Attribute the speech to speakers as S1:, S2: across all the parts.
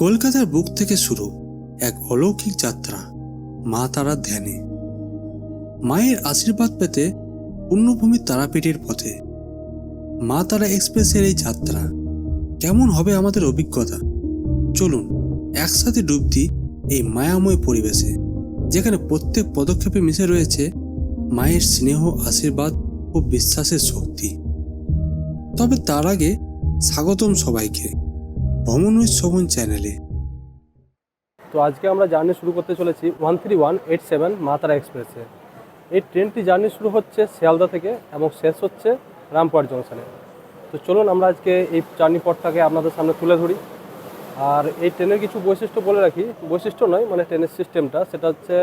S1: কলকাতার বুক থেকে শুরু এক অলৌকিক যাত্রা মা তারার ধ্যানে। মায়ের আশীর্বাদ পেতে পুণ্যভূমি তারাপীঠের পথে মা তারা এক্সপ্রেসের এই যাত্রা কেমন হবে আমাদের অভিজ্ঞতা। চলুন একসাথে ডুব দিই এই মায়াময় পরিবেশে, যেখানে প্রত্যেক পদক্ষেপে মিশে রয়েছে মায়ের স্নেহ, আশীর্বাদ ও বিশ্বাসের শক্তি। তবে তার আগে স্বাগতম সবাইকে ভ্রমণ উইথ শোভন চ্যানেলে।
S2: তো আজকে আমরা জার্নি শুরু করতে চলেছি 13187 মা তারা এক্সপ্রেসে। এই ট্রেনটি জার্নি শুরু হচ্ছে শিয়ালদা থেকে এবং শেষ হচ্ছে রামপুরহাট জংশনে। তো চলুন আমরা আজকে এই জার্নি পথটাকে আপনাদের সামনে তুলে ধরি। আর এই ট্রেনের কিছু বৈশিষ্ট্য বলে রাখি, বৈশিষ্ট্য নয় মানে ট্রেনের সিস্টেমটা, সেটা হচ্ছে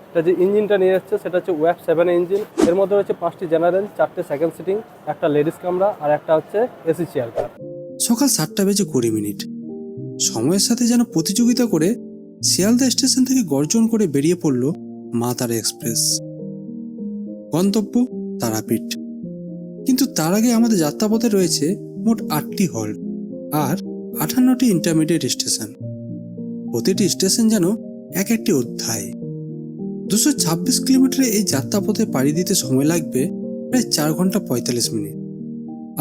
S2: এটা যে ইঞ্জিনটা নিয়ে এসছে সেটা হচ্ছে ওয়েব 7 ইঞ্জিন। এর মধ্যে হচ্ছে 5টি জেনারেল, 4টে সেকেন্ড সিটিং, একটা লেডিস কামরা আর একটা হচ্ছে এসি চেয়ার কার।
S1: সকাল 7:20 সময়ের সাথে যেন প্রতিযোগিতা করে শিয়ালদা স্টেশন থেকে গর্জন করে বেরিয়ে পড়ল মা তারা এক্সপ্রেস। গন্তব্য তারাপীঠ। কিন্তু তার আগে আমাদের যাত্রাপথে রয়েছে মোট 8টি হল্ট আর 58টি ইন্টারমিডিয়েট স্টেশন। প্রতিটি স্টেশন যেন এক একটি অধ্যায়। 226 কিলোমিটারের এই যাত্রাপথে পাড়ি দিতে সময় লাগবে প্রায় 4 ঘন্টা 45 মিনিট,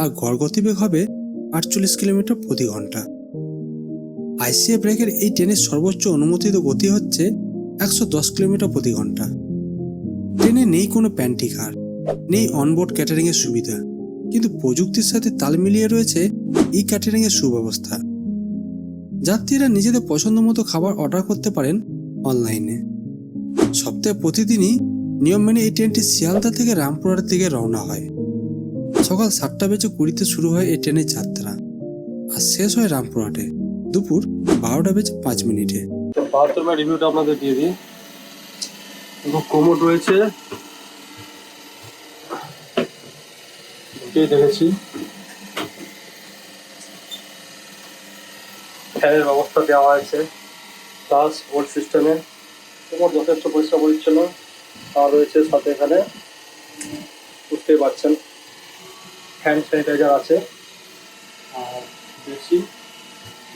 S1: আর গড় গতিবেগ হবে 48 কিলোমিটার প্রতি ঘন্টা। আইসিএ ব্রেকের এই ট্রেনের সর্বোচ্চ অনুমোদিত গতি হচ্ছে 110 কিলোমিটার প্রতি ঘন্টা। ট্রেনে নেই কোনো প্যান্ট্রি কার, নেই অনবোর্ড ক্যাটারিং এর সুবিধা, কিন্তু প্রযুক্তির সাথে তাল মিলিয়ে রয়েছে ই ক্যাটারিং এর সুব্যবস্থা। যাত্রীরা নিজেদের পছন্দ মতো খাবার অর্ডার করতে পারেন অনলাইনে। সপ্তাহে প্রতিদিনই নিয়ম মেনে এই ট্রেনটি শিয়ালদা থেকে রামপুরহাটের দিকে রওনা হয়। সকাল 7:20 শুরু হয় এই ট্রেনের যাত্রা আর শেষ হয় রামপুরহাটে দুপুর 12:05।
S2: 72 রিভিউটা আপনাদের দিয়ে দিই। কোমোড রয়েছে, দেখেছি ফ্যানের ব্যবস্থা দেওয়া হয়েছে, প্লাস ভোল্ট সিস্টেমে কোমোড যথেষ্ট পরিষ্কার পরিচ্ছন্ন। আর রয়েছে সাথে এখানে বুঝতেই পারছেন হ্যান্ড স্যানিটাইজার আছে। আর বেশি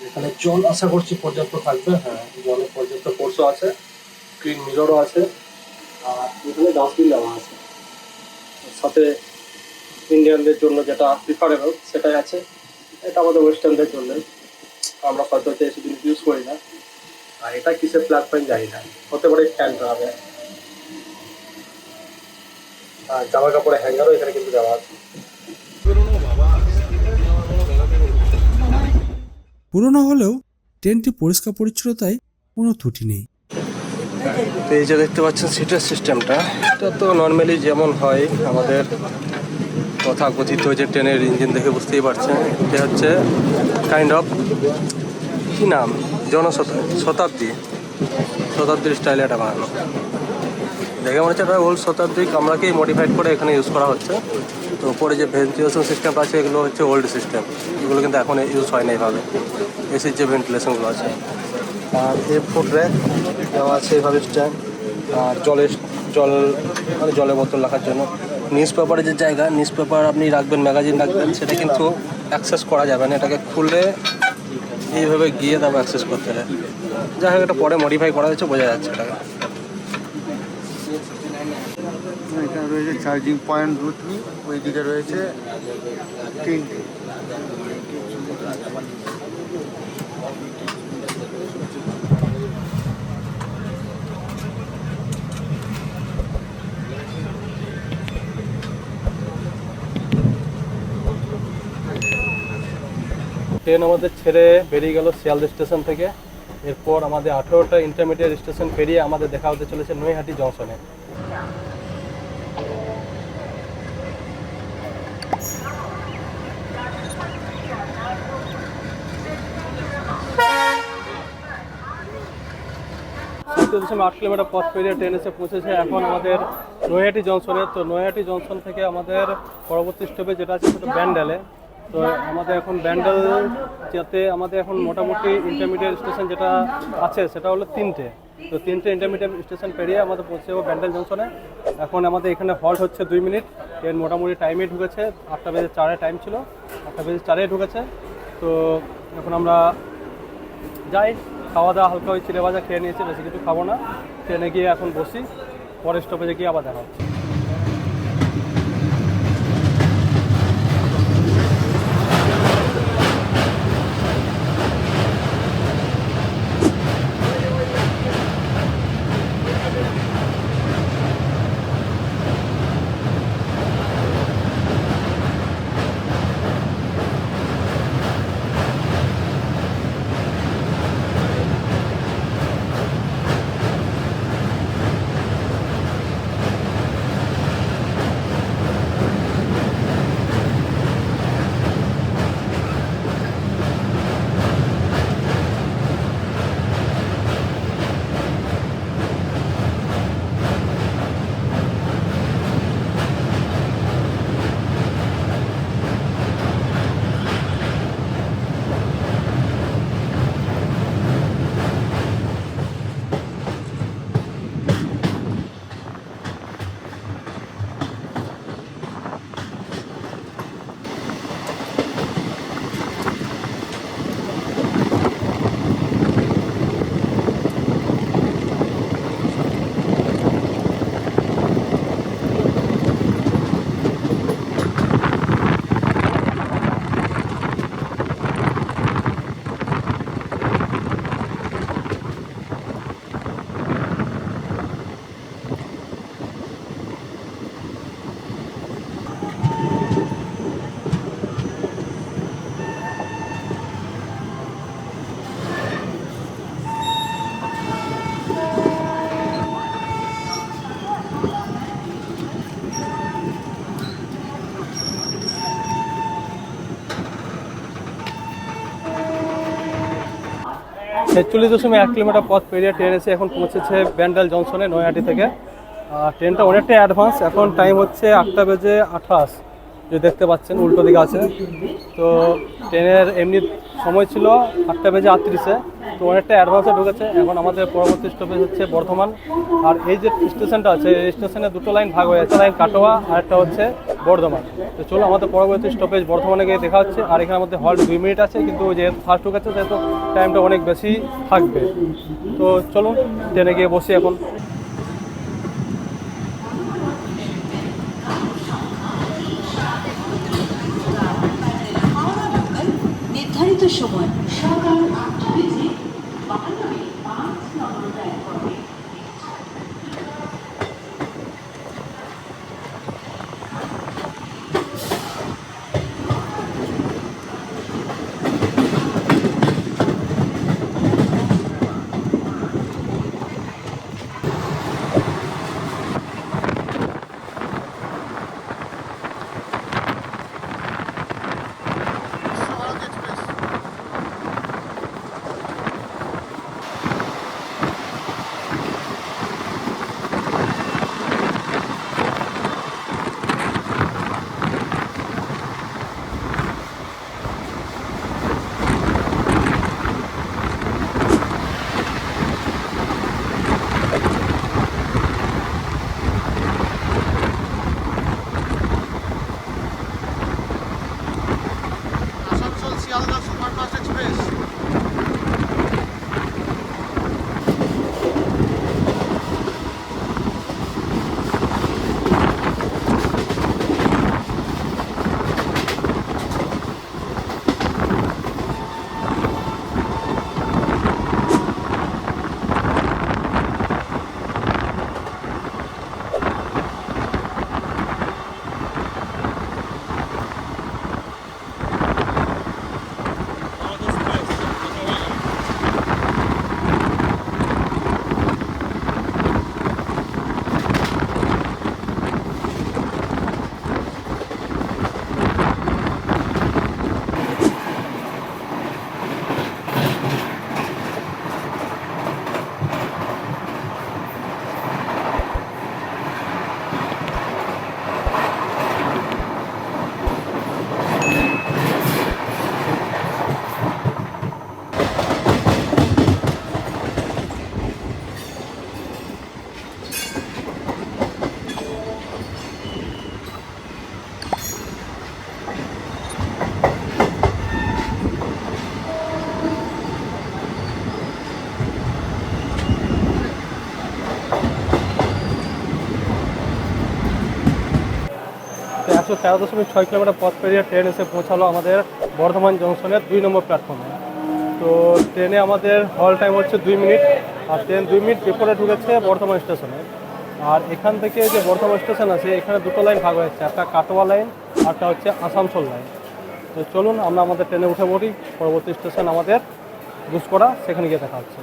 S2: এখানে জল আশা করছি পর্যাপ্ত থাকবে। হ্যাঁ, জলের পর্যাপ্ত কোর্সও আছে, ক্লিন মিররও আছে, আর এখানে ডাস্টবিন দেওয়া আছে। সাথে ইন্ডিয়ানদের জন্য যেটা প্রিফারেবল সেটাই আছে। এটা আমাদের ওয়েস্টার্নদের জন্য, আমরা হয়তো এসব জিনিস ইউজ করি না। আর এটা কিসের প্লাগ পয়েন্ট জানি না, হতে পারে ফ্যানটা হবে। আর জামা কাপড়ের হ্যাঙ্গারও এখানে কিন্তু দেওয়া আছে।
S1: পুরনো হলেও ট্রেনটি পরিষ্কার পরিচ্ছন্নতায় কোনো ত্রুটি নেই।
S2: তো এই যে দেখতে পাচ্ছেন সিটের সিস্টেমটা, এটা তো নর্মালি যেমন হয় আমাদের তথাকথিত যে ট্রেনের ইঞ্জিন দেখে বুঝতেই পারছেন, এটা হচ্ছে কাইন্ড অফ কী নাম, শতাব্দীর স্টাইলে এটা বানানো। দেখে মনে হচ্ছে এটা ওল্ড শতাব্দী কামরাকেই মডিফাইড করে এখানে ইউজ করা হচ্ছে। তো উপরে যে ভেন্টিলেশন সিস্টেমটা আছে এগুলো হচ্ছে ওল্ড সিস্টেম, এগুলো কিন্তু এখন ইউজ হয় না এইভাবে। এসির যে ভেন্টিলেশনগুলো আছে, আর এয়ারপোর্ট র্যাক দেওয়া আছে এইভাবে স্ট্যান্ড, আর জলের বোতল রাখার জন্য। নিউজ পেপারের যে জায়গা, নিউজ পেপার আপনি রাখবেন, ম্যাগাজিন রাখবেন, সেটা কিন্তু অ্যাক্সেস করা যাবে না। এটাকে খুলে এইভাবে গিয়ে তারপর অ্যাক্সেস করতে হয়। যাই হোক, এটা পরে মডিফাই করা হয়েছে, বোঝা যাচ্ছে এটাকে।
S3: এখানে রয়েছে চার্জিং পয়েন্ট দুটি, ওইদিকে রয়েছে তিনটে।
S2: ট্রেন আমাদের ছেড়ে বেরিয়ে গেল শিয়ালদা স্টেশন থেকে। এরপর আমাদের 18টা ইন্টারমিডিয়েট স্টেশন পেরিয়ে আমাদের দেখা হতে চলেছে নৈহাটি জংশনে। আট কিলোমিটার পথ পেরিয়ে ট্রেন এসে পৌঁছেছে এখন আমাদের নৈহাটি জংশনে। তো নৈহাটি জংশন থেকে আমাদের পরবর্তী স্টপেজ যেটা আছে সেটা ব্যান্ডেলে। তো আমাদের এখন ব্যান্ডেল যাতে আমাদের এখন মোটামুটি ইন্টারমিডিয়েট স্টেশন যেটা আছে সেটা হলো 3টে। তো 3টে ইন্টারমিডিয়েট স্টেশন পেরিয়ে আমাদের পৌঁছে যাবো ব্যান্ডেল জংশনে। এখন আমাদের এখানে হল্ট হচ্ছে 2 মিনিট। ট্রেন মোটামুটি টাইমে ঢুকেছে, 8:04 টাইম ছিল, 8:04 ঢুকেছে। তো এখন আমরা যাই, খাওয়া দাওয়া হালকা ওই চিড়ে ভাজা খেয়ে নিয়েছি, বেশি কিছু খাবো না। ট্রেনে গিয়ে এখন বসি, পরের স্টপেজে গিয়ে আবার দেখা হচ্ছে। ছেচল্লিশ 1 কিলোমিটার পথ পেরিয়ে ট্রেন এসে এখন পৌঁছেছে ব্যান্ডেল জংশনে নৈহাটি থেকে। ট্রেনটা অনেকটাই অ্যাডভান্স, এখন টাইম হচ্ছে 8:28, যে দেখতে পাচ্ছেন উল্টো দিকে আছে। তো ট্রেনের এমনি সময় ছিল 8:38, তো অনেকটা অ্যাডভান্সে ঢুকেছে। এখন আমাদের পরবর্তী স্টপেজ হচ্ছে বর্ধমান। আর এই যে স্টেশনটা আছে, এই স্টেশনে দুটো লাইন ভাগ হয়ে আছে, লাইন কাটোয়া আর একটা হচ্ছে বর্ধমান। তো চলো আমাদের পরবর্তী স্টপেজ বর্ধমানে গিয়ে দেখা হচ্ছে। আর এখানে আমাদের হল্ট 2 মিনিট আছে, কিন্তু যেহেতু ফার্স্ট ঢুকেছে সেহেতু টাইমটা অনেক বেশি থাকবে। তো চলুন ট্রেনে গিয়ে বসি এখন।
S4: নির্ধারিত সময় সকাল 8টা বেজে 5 নম্বর প্ল্যাটফর্মে।
S2: 13.6 কিলোমিটার পথ পেরিয়ে ট্রেন এসে পৌঁছালো আমাদের বর্ধমান জংশনের 2 নম্বর প্ল্যাটফর্মে। তো ট্রেনে আমাদের হল টাইম হচ্ছে 2 মিনিট, আর ট্রেন 2 মিনিট বিফোরে ঢুকেছে বর্ধমান স্টেশনে। আর এখান থেকে যে বর্ধমান স্টেশন আছে এখানে দুটো লাইন ভাগ হয়েছে, একটা কাটোয়া লাইন আর একটা হচ্ছে আসানসোল লাইন। তো চলুন আমরা আমাদের ট্রেনে উঠে পড়ি, পরবর্তী স্টেশন আমাদের গুসকরা, সেখানে গিয়ে দেখা হচ্ছে।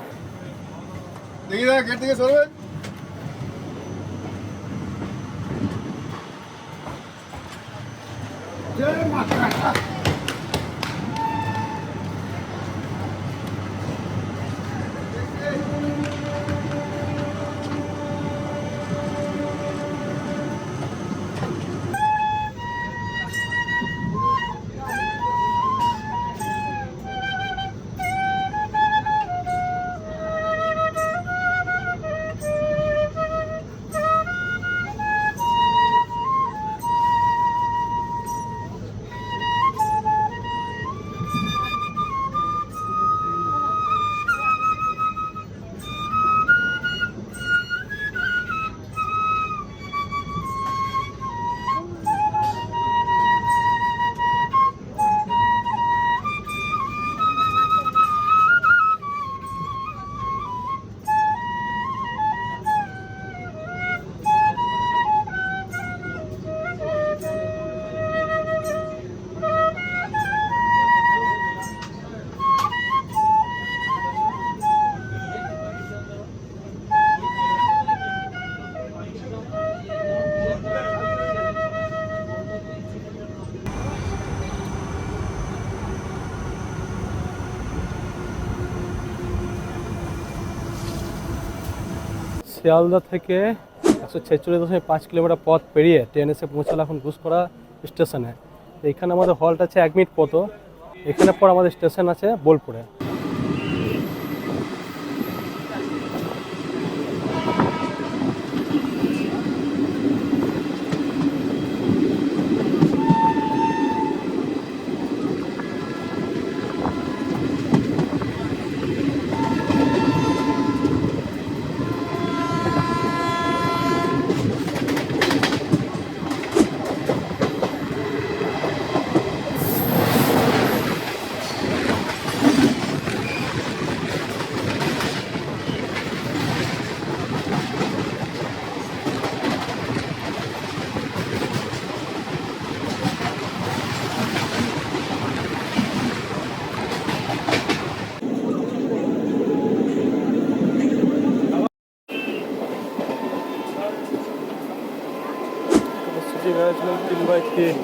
S2: শিয়ালদা থেকে 146.5 কিলোমিটার পথ পেরিয়ে ট্রেন এসে পৌঁছালো এখন গুসকরা স্টেশনে। এইখানে আমাদের হল্ট আছে 1 মিনিট মতো, এখানে পর আমাদের স্টেশন আছে বোলপুরে। City management 3/3।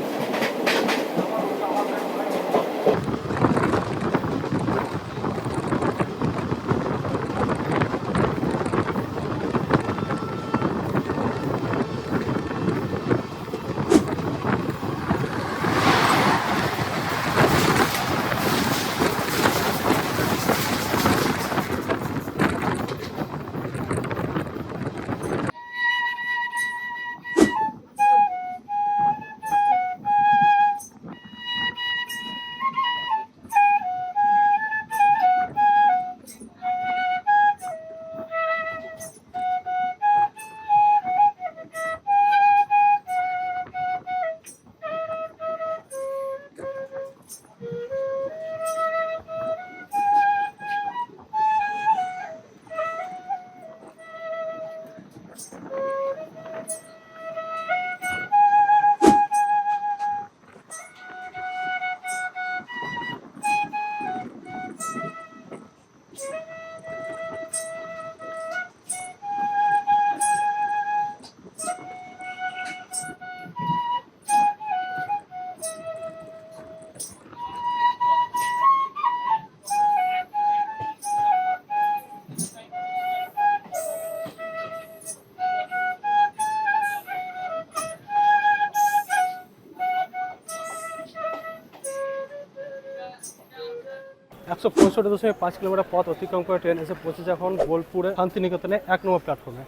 S2: একশো 65.5 কিলোমিটার পথ অতিক্রম করে ট্রেন এসে পৌঁছেছে এখন বোলপুরে শান্তিনিকেতনে 1 নম্বর প্ল্যাটফর্মে।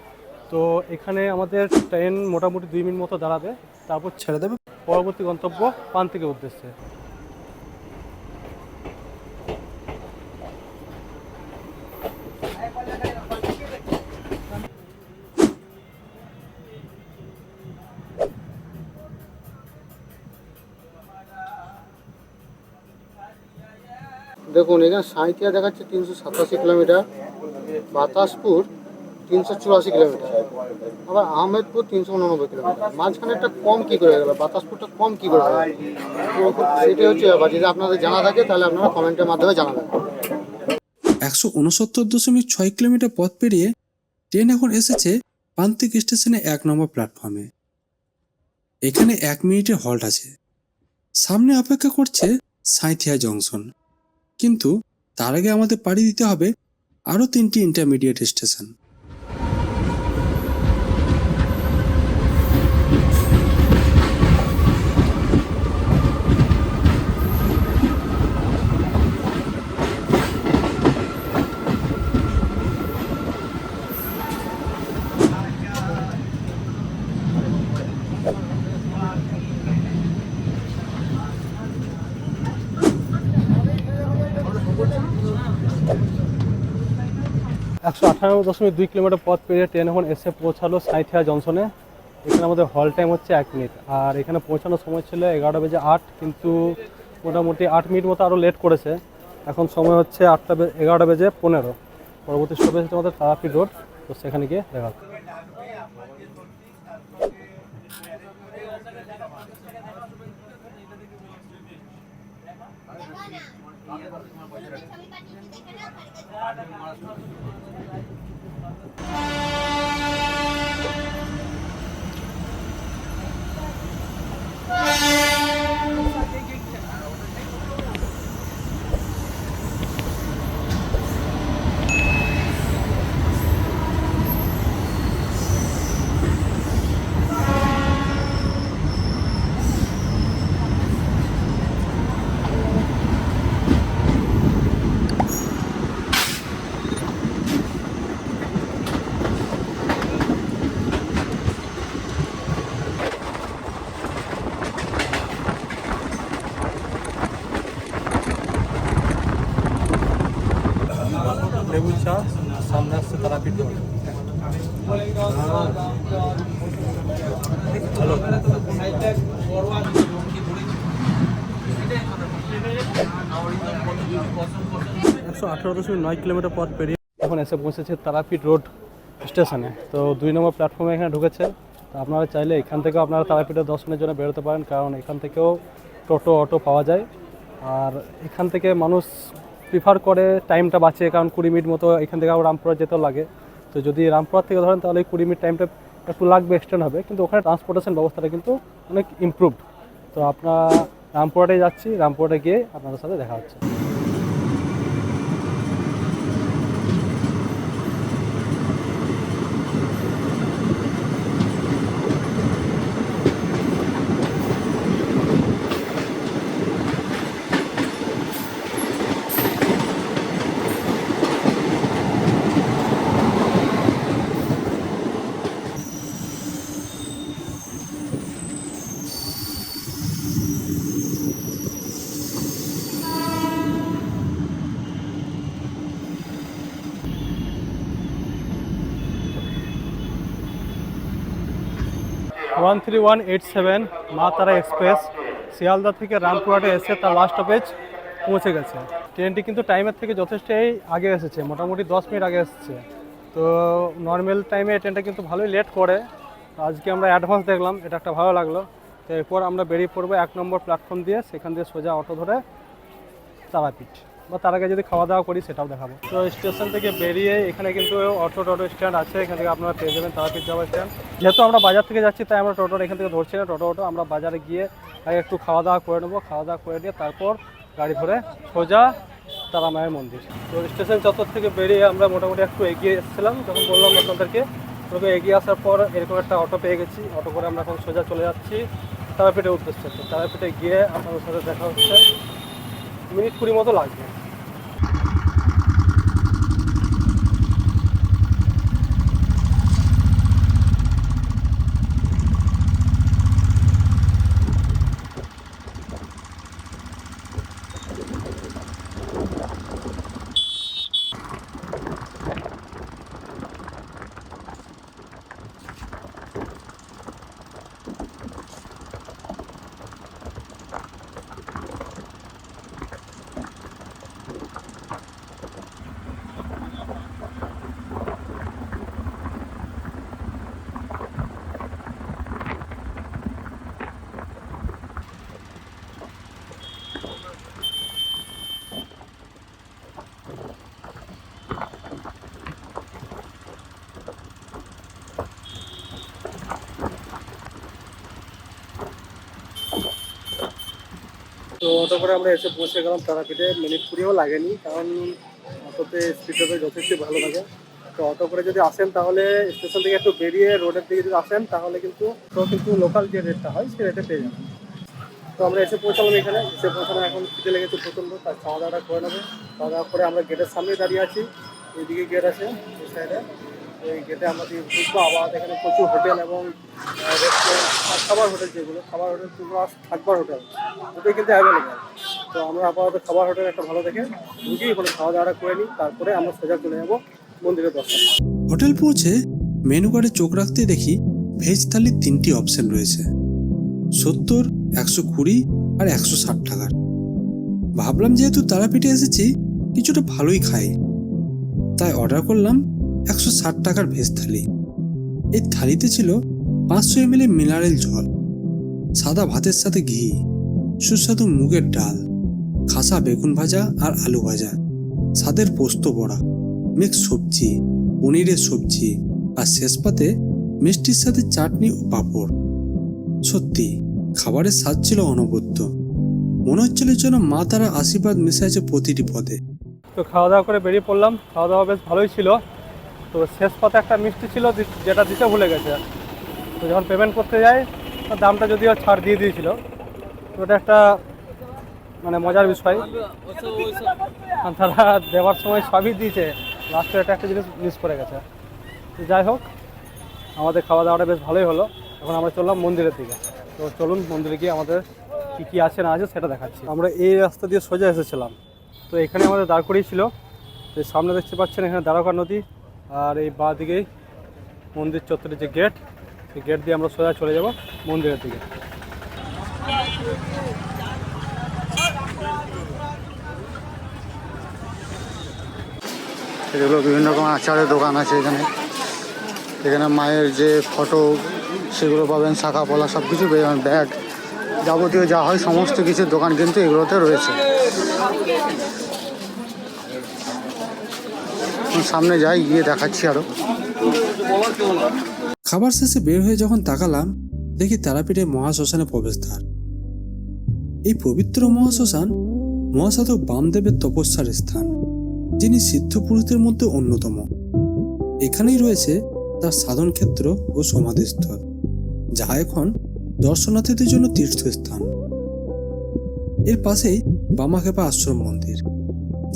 S2: তো এখানে আমাদের ট্রেন মোটামুটি 2 মিনিট মতো দাঁড়াবে, তারপর
S1: ছেড়ে দেবে।
S2: পরবর্তী গন্তব্য প্রান্তিকের উদ্দেশ্যে।
S3: দেখুন এখানে সাঁইথিয়া দেখাচ্ছে 387 কিলোমিটার, বাতাসপুর 384 কিলোমিটার, আবার আহমেদপুর 389 কিলোমিটার। মাঝখানে একটা কম কী করে গেল, বাতাসপুরটা কম কী করে গেল? তো সেটাই হচ্ছে ব্যাপার। যদি আপনাদের জানা থাকে তাহলে আপনারা কমেন্টের মাধ্যমে জানাবেন।
S1: 169.6 কিলোমিটার পথ পেরিয়ে ট্রেন এখন এসেছে প্রান্তিক স্টেশনে 1 নম্বর প্ল্যাটফর্মে। এখানে 1 মিনিটের হল্ট আছে। সামনে অপেক্ষা করছে সাঁইথিয়া জংশন, কিন্তু তার আগে আমাদের পাড়ি দিতে হবে আরও 3টি ইন্টারমিডিয়েট স্টেশন।
S2: একশো 98.2 কিলোমিটার পথ পেরিয়ে ট্রেন এখন এসে পৌঁছালো সাঁইথিয়া জংশনে। এখানে আমাদের হল টাইম হচ্ছে 1 মিনিট, আর এখানে পৌঁছানোর সময় ছিল 11:08, কিন্তু মোটামুটি 8 মিনিট মতো আরও লেট করেছে। এখন সময় হচ্ছে 11:15। পরবর্তী স্টপেজ হচ্ছে আমাদের তারাপীঠ রোড, তো সেখানে গিয়ে দেখা হচ্ছে। লেবুর চা, সামনে আসছে তারাপীঠ রোড। হ্যালো, 118.9 কিলোমিটার পথ পেরিয়ে এখন এসে পৌঁছেছে তারাপীঠ রোড স্টেশনে। তো 2 নম্বর প্ল্যাটফর্মে এখানে ঢুকেছে। তো আপনারা চাইলে এখান থেকেও আপনারা তারাপীঠে 10 মিনিটের জন্য বেরোতে পারেন, কারণ এখান থেকেও টোটো অটো পাওয়া যায়। আর এখান থেকে মানুষ প্রিফার করে, টাইমটা বাঁচে, কারণ 20 মিনিট মতো এখান থেকে আবার রামপুরা যেতেও লাগে। তো যদি রামপুরা থেকে ধরেন তাহলে 20 মিনিট টাইমটা একটু লাগবে, এক্সটেন্ড হবে, কিন্তু ওখানে ট্রান্সপোর্টেশন ব্যবস্থাটা কিন্তু অনেক ইমপ্রুভড। তো আপনারা রামপুরাটাই যাচ্ছি, রামপুরাটা গিয়ে আপনাদের সাথে দেখা হচ্ছে। ওয়ান 3187 মা তারা এক্সপ্রেস শিয়ালদা থেকে রামপুরহাটে এসে তার লাস্ট স্টপেজ পৌঁছে গেছে। ট্রেনটি কিন্তু টাইমের থেকে যথেষ্টই আগে এসেছে, মোটামুটি 10 মিনিট আগে এসেছে। তো নর্মাল টাইমে ট্রেনটা কিন্তু ভালোই লেট করে। আজকে আমরা অ্যাডভান্স দেখলাম, এটা একটা ভালো লাগলো। তো এরপর আমরা বেরিয়ে পড়বো 1 নম্বর প্ল্যাটফর্ম দিয়ে, সেখান দিয়ে সোজা অটো ধরে তারাপীঠ, বা তার আগে যদি খাওয়া দাওয়া করি সেটাও দেখাবো। তো স্টেশন থেকে বেরিয়ে এখানে কিন্তু টোটো স্ট্যান্ড আছে, এখান থেকে আপনারা পেয়ে যাবেন তারাপীঠ যাওয়ার স্ট্যান্ড। যেহেতু আমরা বাজার থেকে যাচ্ছি তাই আমরা টোটো এখান থেকে ধরছি না, টোটো আমরা বাজারে গিয়ে আগে একটু খাওয়া দাওয়া করে নেবো। খাওয়া দাওয়া করে দিয়ে তারপর গাড়ি ধরে সোজা তারা মায়ের মন্দির। তো স্টেশন চত্বর থেকে বেরিয়ে আমরা মোটামুটি একটু এগিয়ে এসেছিলাম, যখন বললাম আপনাদেরকে। তবে এগিয়ে আসার পর এরকম একটা অটো পেয়ে গেছি, অটো করে আমরা এখন সোজা চলে যাচ্ছি তারাপীঠের উদ্দেশ্যে। তো তারাপীঠে গিয়ে আপনাদের সাথে দেখা হচ্ছে, মিনিট 20 মতো লাগবে। তো অটো করে আমরা এসে পৌঁছে গেলাম তারাপীঠে। মিনিট 20ও লাগেনি, কারণ অটোতে স্পিডটা যথেষ্ট ভালো লাগে। তো অটো করে যদি আসেন তাহলে স্টেশন থেকে একটু বেরিয়ে রোডের দিকে যদি আসেন তাহলে কিন্তু লোকাল যে রেটটা হয় সেই রেটে পেয়ে যাবেন। তো আমরা এসে পৌঁছালাম এখানে। এসে পৌঁছালাম, এখন খিদে লেগেছে প্রচণ্ড, তার খাওয়া দাওয়াটা করে নেবো। খাওয়া দাওয়া করে আমরা গেটের সামনেই দাঁড়িয়ে আছি। এইদিকে গেট আছে এই সাইডে। এই গেটে আমরা ঢুকবো। আবার এখানে প্রচুর হোটেল এবং রেস্টুরেন্ট, খাবার হোটেল, যেগুলো খাবার হোটেল প্লাস থাকবার হোটেল ওটাই কিন্তু অ্যাভেলেবেল। তো আমরা আপাতত খাবার হোটেল একটা ভালো দেখে ঢুকি, ওখানে খাওয়া দাওয়াটা করে নিই, তারপরে আমরা সোজা চলে যাবো মন্দিরের দর্শন।
S1: হোটেল পৌঁছে মেনু কার্ডে চোখ রাখতে দেখি ভেজ থালির 3টি অপশন রয়েছে, 70, 120 আর 160 টাকার। ভাবলাম যেহেতু তারাপীঠে এসেছি কিছুটা ভালোই খাই, তাই অর্ডার করলাম 160 টাকার ভেজ থালি। এই থালিতে ছিল 500 ml মিনারেল জল, সাদা ভাতের সাথে ঘি, সুস্বাদু মুগের ডাল, খাসা বেগুন ভাজা আর আলু ভাজা, স্বাদের পোস্ত বড়া, মিক্স সবজি, পনিরের সবজি আর শেষ পাতে মিষ্টির সাথে চাটনি ও পাঁপড়। সত্যি খাবারের স্বাদ ছিল অনবদ্য। মনে হচ্ছিল যেন মা তারা আশীর্বাদ মিশে আছে প্রতিটি পদে।
S2: তো খাওয়া দাওয়া করে বেরিয়ে পড়লাম। খাওয়া দাওয়া বেশ ভালোই ছিল। তো শেষ পাতে একটা মিষ্টি ছিল যেটা দিতে ভুলে গেছে। তো যখন পেমেন্ট করতে যাই দামটা যদিও ছাড় দিয়ে দিয়েছিল, তো ওটা একটা মানে মজার বিষয়। তারা দেওয়ার সময় সবই দিয়েছে, লাস্টে এটা একটা জিনিস মিস করে গেছে। তো যাই হোক, আমাদের খাওয়া দাওয়াটা বেশ ভালোই হলো। এখন আমরা চললাম মন্দিরের দিকে। তো চলুন মন্দিরে গিয়ে আমাদের কী কী আছে না আছে সেটা দেখাচ্ছি। আমরা এই রাস্তা দিয়ে সোজা এসেছিলাম। তো এখানে আমাদের দাঁড় করিয়েছিল। এই সামনে দেখতে পাচ্ছেন এখানে দ্বারকা নদী, আর এই বাঁ দিকেই মন্দির চত্বরের যে গেট, সেই গেট দিয়ে আমরা সোজা চলে যাব মন্দিরের দিকে।
S3: এগুলো বিভিন্ন রকম আচারের দোকান আছে এখানে। এখানে মায়ের যে ফটো সেগুলো পাবেন, শাখা পলা সব কিছু পেয়ে যাবেন, ব্যাগ যাবতীয় যা হয় সমস্ত কিছুর দোকান কিন্তু এগুলোতে রয়েছে। সামনে যাই, গিয়ে দেখাচ্ছি আরো।
S1: খাবার শেষে বের হয়ে যখন তাকালাম দেখি তারাপীঠের মহাশ্মশানে প্রবেশদ্বার। এই পবিত্র মহাশ্মশান মহাসাধক বামদেবের তপস্যার স্থান, যিনি সিদ্ধ পুরুষদের মধ্যে অন্যতম। এখানেই রয়েছে তার সাধন ক্ষেত্র ও সমাধিস্থল, যা এখন দর্শনার্থীদের জন্য তীর্থস্থান। এর পাশেই বামাখেপা আশ্রম মন্দির,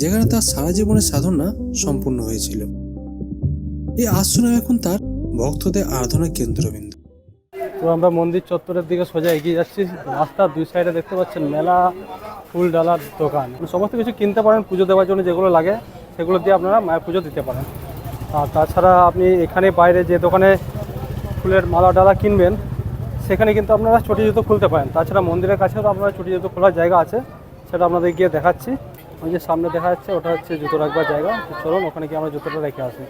S1: যেখানে তার সারা জীবনের সাধনা সম্পূর্ণ হয়েছিল। এই আশ্রম এখন তার ভক্তদের আরাধনার কেন্দ্রবিন্দু।
S2: তো আমরা মন্দির চত্বরের দিকে সোজা এগিয়ে যাচ্ছি। রাস্তার দুই সাইডে দেখতে পাচ্ছেন মেলা, ফুল ডালার দোকান, সমস্ত কিছু কিনতে পারেন পুজো দেওয়ার জন্য। যেগুলো লাগে সেগুলো দিয়ে আপনারা মায়ের পুজো দিতে পারেন। আর তাছাড়া আপনি এখানে বাইরে যে দোকানে ফুলের মালা ডালা কিনবেন সেখানে কিন্তু আপনারা চটি জুতো খুলতে পারেন। তাছাড়া মন্দিরের কাছেও আপনারা চটি জুতো খোলার জায়গা আছে, সেটা আপনাদের গিয়ে দেখাচ্ছি। ওই যে সামনে দেখা যাচ্ছে ওটা হচ্ছে জুতো রাখবার জায়গা। চলুন ওখানে গিয়ে আমরা জুতোটা রেখে আসি।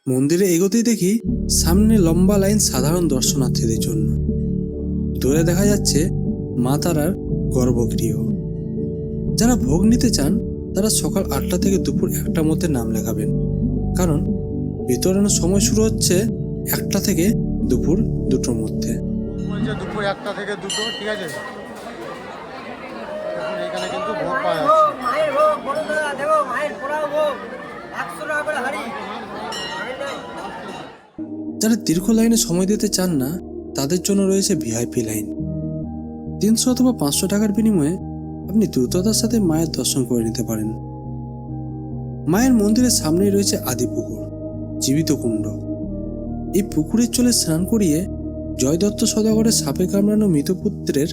S1: মন্দিরে এগোতেই দেখি সামনে লম্বা লাইন সাধারণ দর্শনার্থীদের জন্য। দূরে দেখা যাচ্ছে মা তারার গর্ভগৃহ। যারা ভোগ নিতে চান তারা সকাল 8টা থেকে দুপুর 1টার মধ্যে নাম লেখাবেন, কারণ বিতরণের সময় শুরু হচ্ছে 1টা থেকে দুপুর 2টোর মধ্যে।
S3: দুপুর 1টা থেকে 2টো, ঠিক আছে। এখানে কিন্তু ভোগ পাওয়া যাচ্ছে।
S5: মায়ের ভোগ বড়দা দেবো, মায়ের পোড়াও ভোগ 100 টাকা করে হাড়ি।
S1: যারা দীর্ঘ লাইনে সময় দিতে চান না তাদের জন্য রয়েছে ভিআইপি লাইন। 300 অথবা 500 টাকার বিনিময়ে আপনি দ্রুততার সাথে মায়ের দর্শন করে নিতে পারেন। মায়ের মন্দিরের সামনেই রয়েছে আদি পুকুর, জীবিত কুণ্ড। এই পুকুরের চলে স্নান করিয়ে জয় দত্ত সদাগরের সাপে কামড়ানো মৃতপুত্রের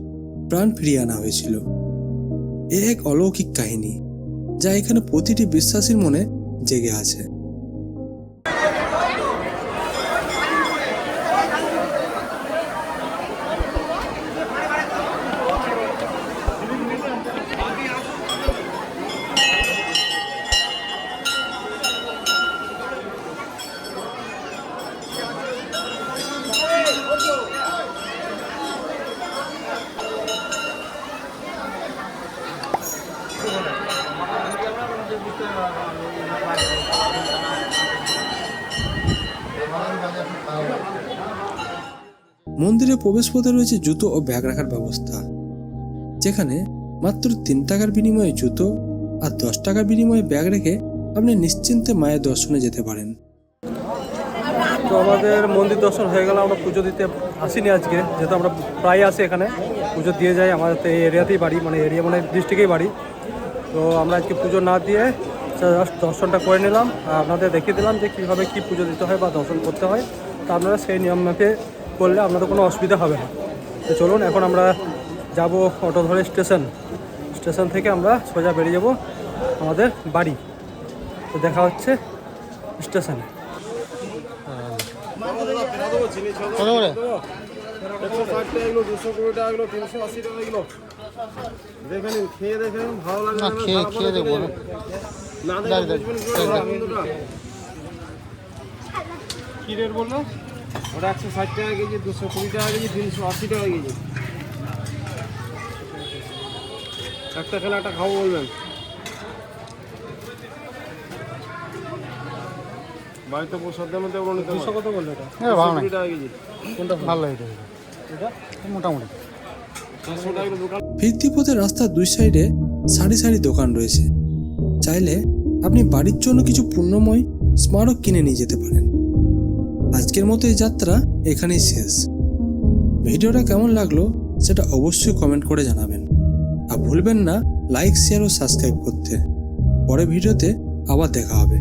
S1: প্রাণ ফিরিয়ে আনা হয়েছিল। এ এক অলৌকিক কাহিনী যা এখানে প্রতিটি বিশ্বাসীর মনে জেগে আছে।
S5: বুঝতে
S1: মন্দিরের প্রবেশপথে রয়েছে জুতো ও ব্যাগ রাখার ব্যবস্থা, যেখানে মাত্র 3 টাকার বিনিময়ে জুতো আর 10 টাকার বিনিময়ে ব্যাগ রেখে আপনি নিশ্চিন্তে মায়ের দর্শনে যেতে পারেন।
S2: তো আমাদের মন্দির দর্শন হয়ে গেল। আমরা পুজো দিতে আসিনি আজকে, যেহেতু আমরা প্রায় আসি এখানে পুজো দিয়ে যাই। আমাদের তো এই এরিয়াতেই বাড়ি, মানে এরিয়া মানে ডিস্ট্রিক্টেই বাড়ি। তো আমরা আজকে পুজো না দিয়ে জাস্ট দর্শনটা করে নিলাম আর আপনাদের দেখিয়ে দিলাম যে কীভাবে কী পুজো দিতে হয় বা দর্শন করতে হয়। তো আপনারা সেই নিয়ম মেপে করলে আপনাদের কোনো অসুবিধা হবে না। তো চলুন এখন আমরা যাব অটো ধরে স্টেশন থেকে আমরা সোজা বেরিয়ে যাব আমাদের বাড়ি। তো দেখা হচ্ছে স্টেশনে।
S3: কত করে?
S6: 160 টাকা কিলো, 220 টাকা কিলো, 380 টাকা কিলো। দেখে নিন, খেয়ে দেখেন, ভালো লাগবে
S3: না খেয়ে দেখবো না।
S6: না দেখে বুঝবেন কি করে বন্ধুটা। কি রেট বললো? ওটা 160 টাকা কেজি, 220 টাকা কেজি, 380 টাকা কেজি। একটা খেলে একটা খাবো বলবেন। বাড়িতে প্রসাদের মধ্যে ওগুলো নিতে
S2: 200 কত বললো এটা?
S3: ভালো না,
S6: 220 টাকা কেজি।
S2: কোনটা
S3: ভালো লাগে
S2: এটা?
S3: মোটামুটি।
S6: 400 টাকা কিলো দোকান।
S1: ফিরতি পথে রাস্তার দুই সাইডে সারি সারি দোকান রয়েছে। চাইলে আপনি বাড়ির জন্য কিছু পুণ্যময় স্মারক কিনে নিয়ে যেতে পারেন। আজকের মতো এই যাত্রা এখানেই শেষ। ভিডিওটা কেমন লাগলো সেটা অবশ্যই কমেন্ট করে জানাবেন, আর ভুলবেন না লাইক, শেয়ার ও সাবস্ক্রাইব করতে। পরের ভিডিওতে আবার দেখা হবে।